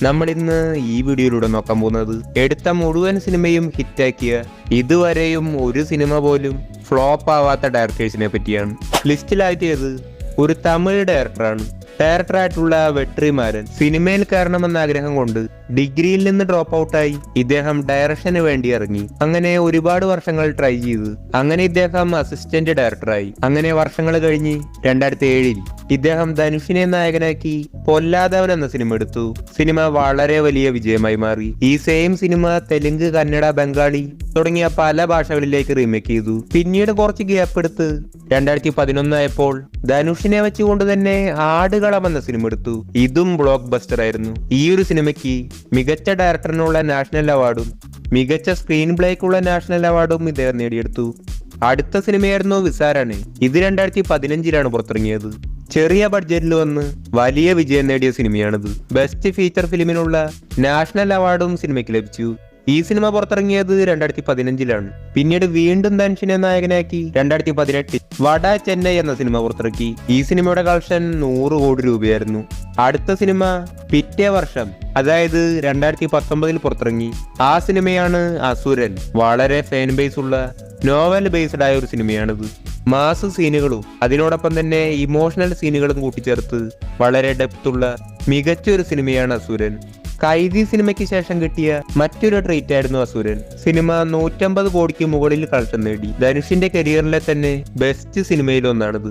നമ്മൾ ഇന്ന് ഈ വീഡിയോയിലൂടെ നോക്കാൻ പോകുന്നത് എടുത്ത മുഴുവൻ സിനിമയും ഹിറ്റാക്കിയ ഇതുവരെയും ഒരു സിനിമ പോലും ഫ്ലോപ്പ് ആവാത്ത ഡയറക്ടേഴ്സിനെ പറ്റിയാണ്. ലിസ്റ്റിലാക്കിയത് ഒരു തമിഴ് ഡയറക്ടറായിട്ടുള്ള വെട്രിമാരൻ. സിനിമയിൽ കയറണമെന്ന ആഗ്രഹം കൊണ്ട് ഡിഗ്രിയിൽ നിന്ന് ഡ്രോപ്പ് ഔട്ടായി ഇദ്ദേഹം ഡയറക്ഷന് വേണ്ടി ഇറങ്ങി. അങ്ങനെ ഒരുപാട് വർഷങ്ങൾ ട്രൈ ചെയ്തു. അങ്ങനെ ഇദ്ദേഹം അസിസ്റ്റന്റ് ഡയറക്ടറായി. അങ്ങനെ വർഷങ്ങൾ കഴിഞ്ഞ് 2007 ഇദ്ദേഹം ധനുഷിനെ നായകനാക്കി പൊല്ലാതവൻ എന്ന സിനിമ എടുത്തു. സിനിമ വളരെ വലിയ വിജയമായി മാറി. ഈ സെയിം സിനിമ തെലുങ്ക്, കന്നഡ, ബംഗാളി തുടങ്ങിയ പല ഭാഷകളിലേക്ക് റീമേക്ക് ചെയ്തു. പിന്നീട് കുറച്ച് ഗ്യാപ്പ് എടുത്ത് 2011 ആയപ്പോൾ ധനുഷിനെ വെച്ചുകൊണ്ട് തന്നെ ആടുകളം എന്ന സിനിമ എടുത്തു. ഇതും ബ്ലോക്ക് ബസ്റ്റർ ആയിരുന്നു. ഈ ഒരു സിനിമയ്ക്ക് മികച്ച ഡയറക്ടറിനുള്ള നാഷണൽ അവാർഡും മികച്ച സ്ക്രീൻ പ്ലേക്കുള്ള നാഷണൽ അവാർഡും ഇദ്ദേഹം നേടിയെടുത്തു. അടുത്ത സിനിമയായിരുന്നു വിസാരണ. ഇത് 2015 പുറത്തിറങ്ങിയത്. ചെറിയ ബഡ്ജറ്റിൽ വന്ന് വലിയ വിജയം നേടിയ സിനിമയാണിത്. ബെസ്റ്റ് ഫീച്ചർ ഫിലിമിനുള്ള നാഷണൽ അവാർഡും സിനിമയ്ക്ക് ലഭിച്ചു. ഈ സിനിമ പുറത്തിറങ്ങിയത് 2015 പിന്നീട് വീണ്ടും ധനുഷിനെ നായകനാക്കി 2018 വട ചെന്നൈ എന്ന സിനിമ പുറത്തിറക്കി. ഈ സിനിമയുടെ കളക്ഷൻ 100 കോടി രൂപയായിരുന്നു. അടുത്ത സിനിമ പിറ്റേ വർഷം, അതായത് 2019 പുറത്തിറങ്ങി. ആ സിനിമയാണ് അസുരൻ. വളരെ ഫാൻ ബേസ് ഉള്ള നോവൽ ബേസ്ഡ് ആയ ഒരു സിനിമയാണിത്. മാസ് സീനുകളും അതിനോടൊപ്പം തന്നെ ഇമോഷണൽ സീനുകളും കൂട്ടിച്ചേർത്ത് വളരെ ഡെപ്തുള്ള മികച്ചൊരു സിനിമയാണ് അസുരൻ. കൈദി സിനിമയ്ക്ക് ശേഷം കിട്ടിയ മറ്റൊരു ട്രീറ്റ് ആയിരുന്നു അസുരൻ. സിനിമ 150 കോടിക്ക് മുകളിൽ കളക്ഷൻ നേടി. ധനുഷിന്റെ കരിയറിലെ തന്നെ ബെസ്റ്റ് സിനിമയിൽ ഒന്നാണിത്.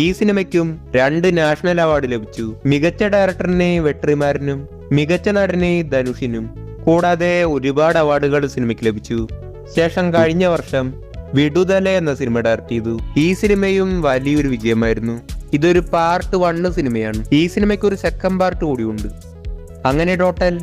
ഈ സിനിമയ്ക്കും 2 നാഷണൽ അവാർഡ് ലഭിച്ചു. മികച്ച ഡയറക്ടറിനെ വെട്രിമാരനും മികച്ച നടനെ ധനുഷിനും. കൂടാതെ ഒരുപാട് അവാർഡുകൾ സിനിമയ്ക്ക് ലഭിച്ചു. ശേഷം കഴിഞ്ഞ വർഷം വിടുതല എന്ന സിനിമ ഡയറക്ട് ചെയ്തു. ഈ സിനിമയും വലിയൊരു വിജയമായിരുന്നു. ഇതൊരു പാർട്ട് 1 സിനിമയാണ്. ഈ സിനിമയ്ക്ക് ഒരു സെക്കൻഡ് പാർട്ട് കൂടിയുണ്ട്. അങ്ങനെ ടോട്ടൽ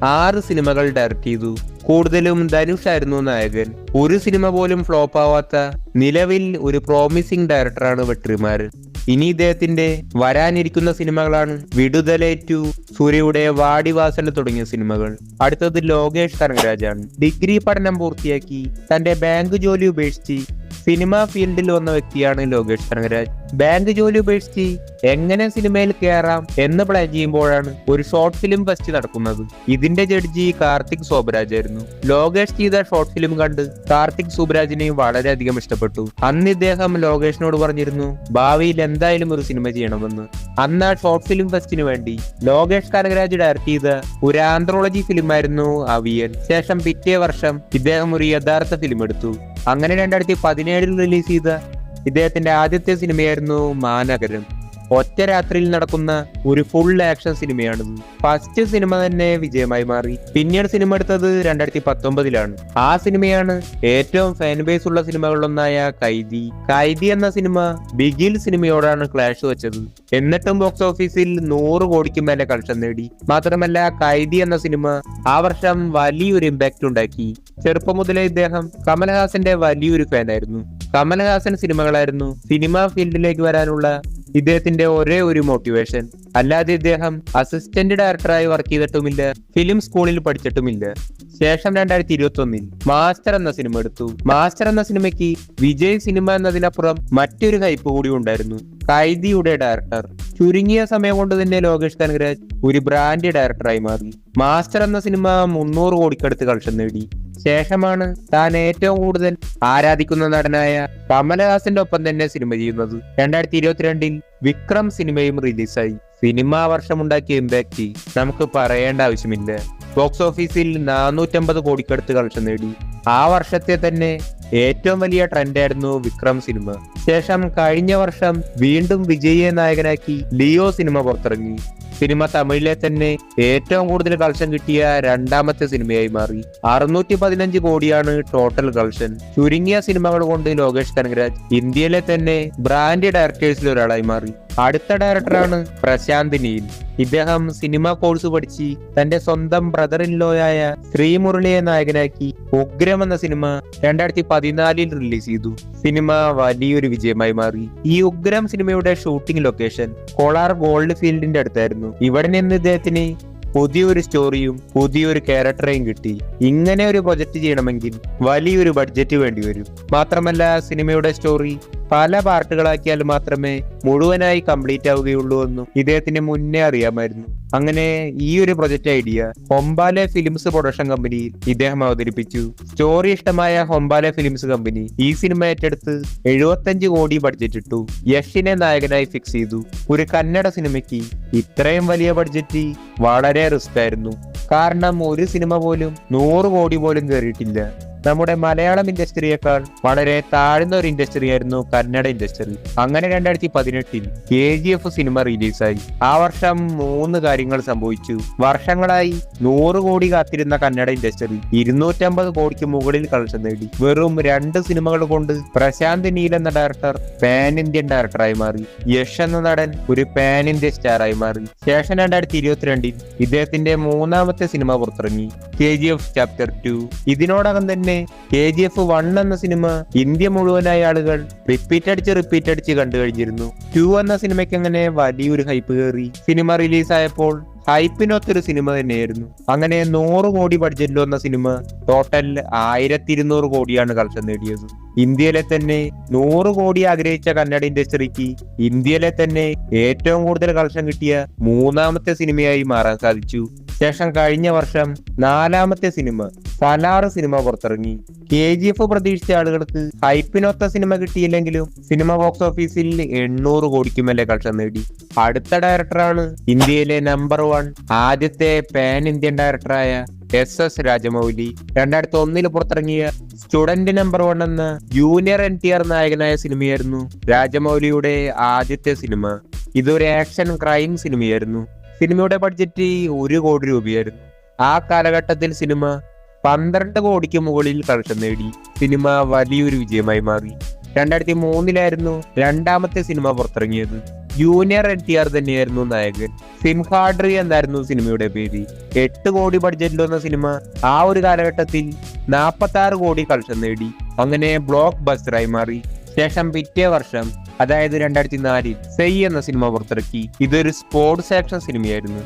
6 സിനിമകൾ ഡയറക്ട് ചെയ്തു. കൂടുതലും ധനുഷ് ആയിരുന്നു നായകൻ. ഒരു സിനിമ പോലും ഫ്ലോപ്പ് ആവാത്ത നിലവിൽ ഒരു പ്രോമിസിംഗ് ഡയറക്ടറാണ് വെട്രിമാരൻ. ഇനി ഇദ്ദേഹത്തിന്റെ വരാനിരിക്കുന്ന സിനിമകളാണ് വിടുതല 2, സൂര്യയുടെ വാടിവാസൽ തുടങ്ങിയ സിനിമകൾ. അടുത്തത് ലോകേഷ് കനകരാജാണ്. ഡിഗ്രി പഠനം പൂർത്തിയാക്കി തന്റെ ബാങ്ക് ജോലി ഉപേക്ഷിച്ച് സിനിമ ഫീൽഡിൽ വന്ന വ്യക്തിയാണ് ലോകേഷ് കനകരാജ്. ബാങ്ക് ജോലി ഉപേക്ഷിച്ച് എങ്ങനെ സിനിമയിൽ കയറാം എന്ന് പ്ലാൻ ചെയ്യുമ്പോഴാണ് ഒരു ഷോർട്ട് ഫിലിം ഫെസ്റ്റ് നടക്കുന്നത്. ഇതിന്റെ ജഡ്ജി കാർത്തിക് സോബരാജ് ആയിരുന്നു. ലോകേഷ് ചെയ്ത ഷോർട്ട് ഫിലിം കണ്ട് കാർത്തിക് സൂബരാജിനെ വളരെയധികം ഇഷ്ടപ്പെട്ടു. അന്ന് ഇദ്ദേഹം ലോകേഷിനോട് പറഞ്ഞിരുന്നു ഭാവിയിൽ എന്തായാലും ഒരു സിനിമ ചെയ്യണമെന്ന്. അന്ന് ആ ഷോർട്ട് ഫിലിം ഫെസ്റ്റിന് വേണ്ടി ലോകേഷ് കനകരാജ് ഡയറക്ട് ചെയ്ത ഒരു ആന്ത്രോളജി ഫിലിമായിരുന്നു അവിയൻ. ശേഷം പിറ്റേ വർഷം ഇദ്ദേഹം ഒരു യഥാർത്ഥ ഫിലിം എടുത്തു. അങ്ങനെ 2017 റിലീസ് ചെയ്ത ഇദ്ദേഹത്തിന്റെ ആദ്യത്തെ സിനിമയായിരുന്നു മാനഗരം. ഒറ്റ രാത്രിയിൽ നടക്കുന്ന ഒരു ഫുൾ ആക്ഷൻ സിനിമയാണിത്. ഫസ്റ്റ് സിനിമ തന്നെ വിജയമായി മാറി. പിന്നീട് സിനിമ എടുത്തത് 2019 ആ സിനിമയാണ് ഏറ്റവും ഫാൻ ബേസ് ഉള്ള സിനിമകളിലൊന്നായ കൈദി എന്ന സിനിമ ബിഗിൽ സിനിമയോടാണ് ക്ലാഷ് വെച്ചത്. എന്നിട്ടും ബോക്സ് ഓഫീസിൽ 100 കോടിക്ക് മേലെ കളക്ഷൻ നേടി. മാത്രമല്ല കൈദി എന്ന സിനിമ ആ വർഷം വലിയൊരു ഇമ്പാക്ട് ഉണ്ടാക്കി. ചെറുപ്പം മുതലേ ഇദ്ദേഹം കമൽഹാസന്റെ വലിയൊരു ഫാനായിരുന്നു. കമൽഹാസൻ സിനിമകളായിരുന്നു സിനിമാ ഫീൽഡിലേക്ക് വരാനുള്ള ഇദ്ദേഹത്തിന്റെ ഒരേ ഒരു മോട്ടിവേഷൻ. അല്ലാതെ ഇദ്ദേഹം അസിസ്റ്റന്റ് ഡയറക്ടറായി വർക്ക് ചെയ്തിട്ടുമില്ല, ഫിലിം സ്കൂളിൽ പഠിച്ചിട്ടുമില്ല. ശേഷം 2021 മാസ്റ്റർ എന്ന സിനിമ എടുത്തു. മാസ്റ്റർ എന്ന സിനിമയ്ക്ക് വിജയ് സിനിമ എന്നതിനപ്പുറം മറ്റൊരു ഹൈപ്പ് കൂടി ഉണ്ടായിരുന്നു. കൈദിയുടെ ഡയറക്ടർ. ചുരുങ്ങിയ സമയം കൊണ്ട് തന്നെ ലോകേഷ് കനകരാജ് ഒരു ബ്രാൻഡ് ഡയറക്ടറായി മാറി. മാസ്റ്റർ എന്ന സിനിമ 300 കോടിക്കടുത്ത് കളക്ഷൻ നേടി. ശേഷമാണ് താൻ ഏറ്റവും കൂടുതൽ ആരാധിക്കുന്ന നടനായ കമൽഹാസന്റെ ഒപ്പം തന്നെ സിനിമ ചെയ്യുന്നത്. 2022 വിക്രം സിനിമയും റിലീസായി. സിനിമ വർഷമുണ്ടാക്കിയ ഇമ്പാക്ട് നമുക്ക് പറയേണ്ട ആവശ്യമില്ല. ബോക്സ് ഓഫീസിൽ 450 കോടിക്കടുത്ത് കളക്ഷൻ നേടി. ആ വർഷത്തെ തന്നെ ഏറ്റവും വലിയ ട്രെൻഡായിരുന്നു വിക്രം സിനിമ. ശേഷം കഴിഞ്ഞ വർഷം വീണ്ടും വിജയിയെ നായകനാക്കി ലിയോ സിനിമ പുറത്തിറങ്ങി. സിനിമ തമിഴിലെ തന്നെ ഏറ്റവും കൂടുതൽ കളക്ഷൻ കിട്ടിയ 2ാമത്തെ സിനിമയായി മാറി. 615 കോടിയാണ് ടോട്ടൽ കളക്ഷൻ. ചുരുങ്ങിയ സിനിമകൾ കൊണ്ട് ലോകേഷ് കനകരാജ് ഇന്ത്യയിലെ തന്നെ ബ്രാൻഡ് ഡയറക്ടേഴ്സിൽ ഒരാളായി മാറി. അടുത്ത ഡയറക്ടറാണ് പ്രശാന്ത് നീൽ. ഇദ്ദേഹം സിനിമ കോഴ്സ് പഠിച്ച് തന്റെ സ്വന്തം ബ്രദർ ഇൻ ലോയായ ശ്രീമുരളിയെ നായകനാക്കി ഉഗ്രം എന്ന സിനിമ 2014 റിലീസ് ചെയ്തു. സിനിമ വലിയൊരു വിജയമായി മാറി. ഈ ഉഗ്രം സിനിമയുടെ ഷൂട്ടിംഗ് ലൊക്കേഷൻ കോളാർ ഗോൾഡ് ഫീൽഡിന്റെ അടുത്തായിരുന്നു. ഇവിടെ നിന്ന് ഇദ്ദേഹത്തിന് പുതിയൊരു സ്റ്റോറിയും പുതിയൊരു ക്യാരക്ടറേയും കിട്ടി. ഇങ്ങനെ ഒരു പ്രൊജക്ട് ചെയ്യണമെങ്കിൽ വലിയൊരു ബഡ്ജറ്റ് വേണ്ടി വരും. മാത്രമല്ല സിനിമയുടെ സ്റ്റോറി പല പാർട്ടുകളാക്കിയാൽ മാത്രമേ മുഴുവനായി കംപ്ലീറ്റ് ആവുകയുള്ളൂ എന്നും ഇദ്ദേഹത്തിന് മുന്നേ അറിയാമായിരുന്നു. അങ്ങനെ ഈ ഒരു പ്രൊജക്ട് ഐഡിയ ഹൊമ്പാലെ ഫിലിംസ് പ്രൊഡക്ഷൻ കമ്പനിയിൽ ഇദ്ദേഹം അവതരിപ്പിച്ചു. സ്റ്റോറി ഇഷ്ടമായ ഹൊമ്പാലെ ഫിലിംസ് കമ്പനി ഈ സിനിമ ഏറ്റെടുത്ത് 75 കോടി ബഡ്ജറ്റ് ഇട്ടു. യഷിനെ നായകനായി ഫിക്സ് ചെയ്തു. ഒരു കന്നഡ സിനിമയ്ക്ക് ഇത്രയും വലിയ ബഡ്ജറ്റ് വളരെ റിസ്ക് ആയിരുന്നു. കാരണം ഒരു സിനിമ പോലും 100 കോടി പോലും കയറിയിട്ടില്ല. നമ്മുടെ മലയാളം ഇൻഡസ്ട്രിയേക്കാൾ വളരെ താഴ്ന്ന ഒരു ഇൻഡസ്ട്രി ആയിരുന്നു കന്നഡ ഇൻഡസ്ട്രി. അങ്ങനെ 2018 KGF സിനിമ റിലീസായി. ആ വർഷം 3 കാര്യങ്ങൾ സംഭവിച്ചു. വർഷങ്ങളായി 100 കോടി കാത്തിരുന്ന കന്നഡ ഇൻഡസ്ട്രി 250 കോടിക്ക് മുകളിൽ കളക്ഷൻ നേടി. വെറും 2 സിനിമകൾ കൊണ്ട് പ്രശാന്ത് നീൽ എന്ന ഡയറക്ടർ പാൻ ഇന്ത്യൻ ഡയറക്ടറായി മാറി. യഷ് എന്ന നടൻ ഒരു പാൻ ഇന്ത്യൻ സ്റ്റാറായി മാറി. ശേഷം 2022 ഇദ്ദേഹത്തിന്റെ 3ാമത്തെ സിനിമ പുറത്തിറങ്ങി, KGF ചാപ്റ്റർ 2. ഇതിനോടകം തന്നെ KGF 1 എന്ന സിനിമ ഇന്ത്യ മുഴുവനായ ആളുകൾ റിപ്പീറ്റ് അടിച്ച് കണ്ടു കഴിഞ്ഞിരുന്നു. 2 എന്ന സിനിമയ്ക്ക് അങ്ങനെ വലിയൊരു ഹൈപ്പ് കയറി. സിനിമ റിലീസായപ്പോൾ ഹൈപ്പിനൊത്തൊരു സിനിമ തന്നെയായിരുന്നു. അങ്ങനെ 100 കോടി ബഡ്ജറ്റിൽ വന്ന സിനിമ ടോട്ടൽ 1200 കോടിയാണ് കളക്ഷൻ നേടിയത്. ഇന്ത്യയിലെ തന്നെ 100 കോടി ആഗ്രഹിച്ച കന്നഡ ഇൻഡസ്ട്രിക്ക് ഇന്ത്യയിലെ തന്നെ ഏറ്റവും കൂടുതൽ കളക്ഷൻ കിട്ടിയ 3ാമത്തെ സിനിമയായി മാറാൻ സാധിച്ചു. ശേഷം കഴിഞ്ഞ വർഷം 4ാമത്തെ സിനിമ സലാർ സിനിമ പുറത്തിറങ്ങി. KGF പ്രതീക്ഷിച്ച ആളുകൾക്ക് ഹൈപ്പിനൊത്ത സിനിമ കിട്ടിയില്ലെങ്കിലും സിനിമ ബോക്സ് ഓഫീസിൽ 800 കോടിക്ക് മേലെ കളക്ഷൻ നേടി. അടുത്ത ഡയറക്ടറാണ് ഇന്ത്യയിലെ നമ്പർ 1 ആദ്യത്തെ പാൻ ഇന്ത്യൻ ഡയറക്ടറായ SS രാജമൗലി. 2001 പുറത്തിറങ്ങിയ സ്റ്റുഡന്റ് നമ്പർ 1 എന്ന ജൂനിയർ NTR നായകനായ സിനിമയായിരുന്നു രാജമൗലിയുടെ ആദ്യത്തെ സിനിമ. ഇതൊരു ആക്ഷൻ ക്രൈം സിനിമയായിരുന്നു. സിനിമയുടെ ബഡ്ജറ്റ് 1 കോടി രൂപയായിരുന്നു. ആ കാലഘട്ടത്തിൽ സിനിമ 12 കോടിക്ക് മുകളിൽ കളക്ഷൻ നേടി. സിനിമ വലിയൊരു വിജയമായി മാറി. 2003 2ാമത്തെ സിനിമ പുറത്തിറങ്ങിയത്. ജൂനിയർ NTR തന്നെയായിരുന്നു നായകൻ. സിംഹാഡ്രി എന്നായിരുന്നു സിനിമയുടെ പേര്. 8 കോടി ബഡ്ജറ്റിൽ വന്ന സിനിമ ആ ഒരു കാലഘട്ടത്തിൽ 46 കോടി കളക്ഷൻ നേടി. അങ്ങനെ ബ്ലോക്ക് ബസ്റ്ററായി മാറി. ശേഷം പിറ്റേ വർഷം, അതായത് 2004 സെയ് എന്ന സിനിമ പുറത്തിറക്കി. ഇതൊരു സ്പോർട്സ് ആക്ഷൻ സിനിമയായിരുന്നു.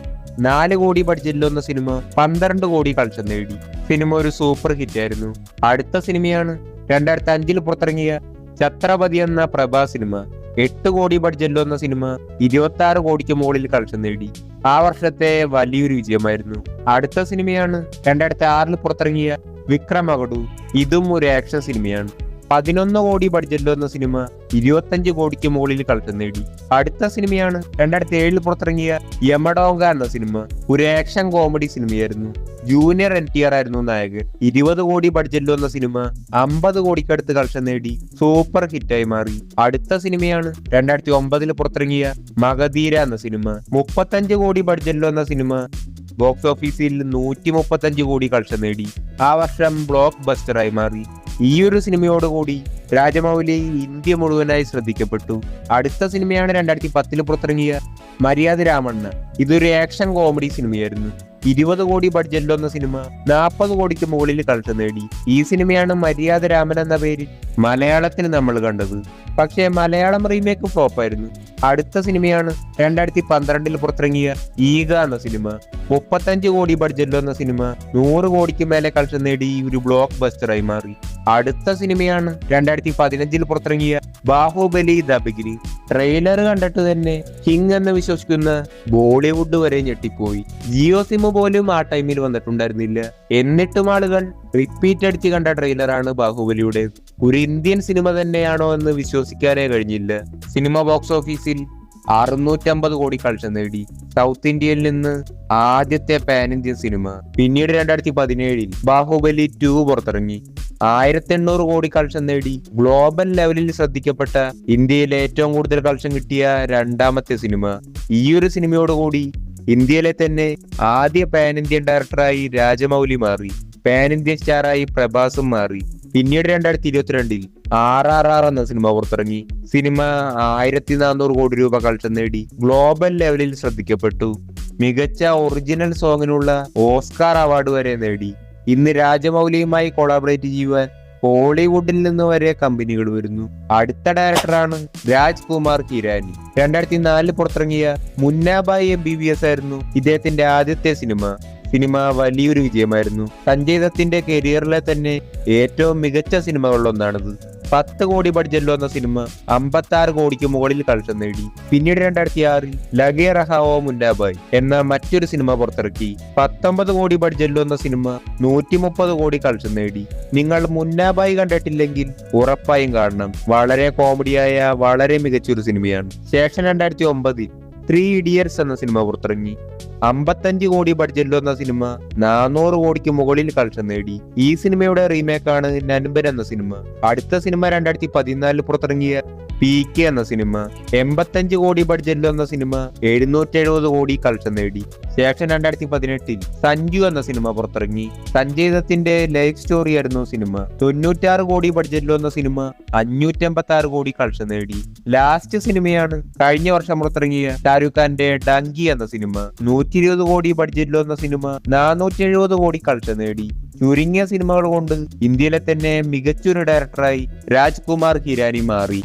4 കോടി ബഡ്ജറ്റിൽ വന്ന സിനിമ 12 കോടി കളക്ഷൻ നേടി. സിനിമ ഒരു സൂപ്പർ ഹിറ്റ് ആയിരുന്നു. അടുത്ത സിനിമയാണ് 2005 പുറത്തിറങ്ങിയ ഛത്രപതി എന്ന പ്രഭാ സിനിമ. 8 കോടി ബഡ്ജറ്റിൽ വന്ന സിനിമ 26 കോടിക്ക് മുകളിൽ കളക്ഷൻ നേടി. ആ വർഷത്തെ വലിയൊരു വിജയമായിരുന്നു. അടുത്ത സിനിമയാണ് 2006 പുറത്തിറങ്ങിയ വിക്രമഗഡു. ഇതും ഒരു ആക്ഷൻ സിനിമയാണ്. 11 കോടി ബഡ്ജറ്റിൽ വന്ന സിനിമ 25 കോടിക്ക് മുകളിൽ കളക്ഷൻ നേടി. അടുത്ത സിനിമയാണ് 2007 പുറത്തിറങ്ങിയ യമഡോങ്ക എന്ന സിനിമ. ഒരു ആക്ഷൻ കോമഡി സിനിമയായിരുന്നു. ജൂനിയർ NTR ആയിരുന്നു നായകൻ. 20 കോടി ബഡ്ജറ്റിൽ വന്ന സിനിമ 50 കോടിക്കടുത്ത് കളക്ഷൻ നേടി. സൂപ്പർ ഹിറ്റായി മാറി. അടുത്ത സിനിമയാണ് 2009 പുറത്തിറങ്ങിയ മഗധീര എന്ന സിനിമ. 35 കോടി ബഡ്ജറ്റിൽ വന്ന സിനിമ ബോക്സ് ഓഫീസിൽ 135 കോടി കളക്ഷൻ നേടി. ആ വർഷം ബ്ലോക്ക് ബസ്റ്ററായി മാറി. ഈ ഒരു സിനിമയോടുകൂടി രാജമൗലി ഇന്ത്യ മുഴുവനായി ശ്രദ്ധിക്കപ്പെട്ടു. അടുത്ത സിനിമയാണ് 2010 പുറത്തിറങ്ങിയ മര്യാദ രാമണ്ണ. ഇതൊരു ആക്ഷൻ കോമഡി സിനിമയായിരുന്നു. 20 കോടി ബഡ്ജറ്റിൽ വന്ന സിനിമ 40 കോടിക്ക് മുകളിൽ കളക്ഷൻ നേടി. ഈ സിനിമയാണ് മര്യാദ രാമൻ എന്ന പേരിൽ മലയാളത്തിൽ നമ്മൾ കണ്ടത്. പക്ഷേ മലയാളം റീമേക്ക് ഫ്ലോപ്പായിരുന്നു. അടുത്ത സിനിമയാണ് 2012 പുറത്തിറങ്ങിയ ഈഗ എന്ന സിനിമ. 35 കോടി ബഡ്ജറ്റിൽ വന്ന സിനിമ 100 കോടിക്ക് മേലെ കളക്ഷൻ നേടി ഒരു ബ്ലോക്ക് ബസ്റ്ററായി മാറി. അടുത്ത സിനിമയാണ് 2015 പുറത്തിറങ്ങിയ ബാഹുബലി ദ ബിഗിനിങ്. ട്രെയിലർ കണ്ടിട്ട് തന്നെ കിങ് എന്ന് വിശ്വസിക്കുന്ന ബോളിവുഡ് വരെ ഞെട്ടിപ്പോയി. ജിയോ സിം പോലും ആ ടൈമിൽ വന്നിട്ടുണ്ടായിരുന്നില്ല. എന്നിട്ടും ആളുകൾ റിപ്പീറ്റ് അടിച്ച് കണ്ട ട്രെയിലറാണ് ബാഹുബലിയുടെ. ഒരു ഇന്ത്യൻ സിനിമ തന്നെയാണോ എന്ന് വിശ്വസിക്കാനേ കഴിഞ്ഞില്ല. സിനിമ ബോക്സ് ഓഫീസിൽ 650 കോടി കളക്ഷൻ നേടി. സൗത്ത് ഇന്ത്യയിൽ നിന്ന് ആദ്യത്തെ പാൻ ഇന്ത്യൻ സിനിമ. പിന്നീട് 2017 ബാഹുബലി 2 പുറത്തിറങ്ങി. 1800 കോടി കളക്ഷൻ നേടി. ഗ്ലോബൽ ലെവലിൽ ശ്രദ്ധിക്കപ്പെട്ട ഇന്ത്യയിലെ ഏറ്റവും കൂടുതൽ കളക്ഷൻ കിട്ടിയ 2ാമത്തെ സിനിമ. ഈ ഒരു സിനിമയോടുകൂടി ഇന്ത്യയിലെ തന്നെ ആദ്യ പാൻ ഇന്ത്യൻ ഡയറക്ടറായി രാജമൗലി മാറി. പാൻ ഇന്ത്യൻ സ്റ്റാറായി പ്രഭാസും മാറി. പിന്നീട് 2022 RRR എന്ന സിനിമ പുറത്തിറങ്ങി. സിനിമ 1400 കോടി രൂപ കളക്ഷൻ നേടി. ഗ്ലോബൽ ലെവലിൽ ശ്രദ്ധിക്കപ്പെട്ടു. മികച്ച ഒറിജിനൽ സോങ്ങിനുള്ള ഓസ്കാർ അവാർഡ് വരെ നേടി. ഇന്ന് രാജമൗലിയുമായി കൊളാബറേറ്റ് ചെയ്യുവാൻ ഹോളിവുഡിൽ നിന്ന് വരെ കമ്പനികൾ വരുന്നു. അടുത്ത ഡയറക്ടറാണ് രാജ്കുമാർ ഹിരാനി. 2004 പുറത്തിറങ്ങിയ മുന്നാബായി MBBS ആയിരുന്നു ഇദ്ദേഹത്തിന്റെ ആദ്യത്തെ സിനിമ. സിനിമ വലിയൊരു വിജയമായിരുന്നു. സഞ്ജയ് ദത്തിന്റെ കരിയറിലെ തന്നെ ഏറ്റവും മികച്ച സിനിമകളിലൊന്നാണിത്. 10 കോടി ബഡ്ജറ്റിൽ വന്ന സിനിമ 56 കോടിക്ക് മുകളിൽ കളക്ഷൻ നേടി. പിന്നീട് 2006 ലഗേ റഹാവോ മുന്നാബായ് എന്ന മറ്റൊരു സിനിമ പുറത്തിറക്കി. 19 കോടി ബഡ്ജറ്റിൽ വന്ന സിനിമ 130 കോടി കളക്ഷൻ നേടി. നിങ്ങൾ മുന്നാബായ് കണ്ടിട്ടില്ലെങ്കിൽ ഉറപ്പായും കാണണം. വളരെ കോമഡിയായ വളരെ മികച്ചൊരു സിനിമയാണ്. ശേഷം 2009 3 ഇഡിയറ്റ്സ് എന്ന സിനിമ പുറത്തിറങ്ങി. 55 കോടി ബഡ്ജറ്റിൽ വന്ന സിനിമ 400 കോടിക്ക് മുകളിൽ കളക്ഷൻ നേടി. ഈ സിനിമയുടെ റീമേക്കാണ് നൻപൻ എന്ന സിനിമ. അടുത്ത സിനിമ 2014 പുറത്തിറങ്ങിയ PK എന്ന സിനിമ. 85 കോടി ബഡ്ജറ്റിൽ വന്ന സിനിമ 770 കോടി കളക്ഷൻ നേടി. ശേഷം 2018 സഞ്ജു എന്ന സിനിമ പുറത്തിറങ്ങി. സഞ്ജയ് ദത്തിന്റെ ലൈഫ് സ്റ്റോറി ആയിരുന്നു സിനിമ. 96 കോടി ബഡ്ജറ്റിൽ വന്ന സിനിമ 556 കോടി കളക്ഷൻ നേടി. ലാസ്റ്റ് സിനിമയാണ് കഴിഞ്ഞ വർഷം പുറത്തിറങ്ങിയ ഷാരൂഖ് ഖാന്റെ ഡങ്കി എന്ന സിനിമ. 120 കോടി ബഡ്ജറ്റിൽ വന്ന സിനിമ 470 കോടി കളക്ഷൻ നേടി. ചുരുങ്ങിയ സിനിമകൾ കൊണ്ട് ഇന്ത്യയിലെ തന്നെ മികച്ചൊരു ഡയറക്ടറായി രാജ്കുമാർ ഹിരാനി മാറി.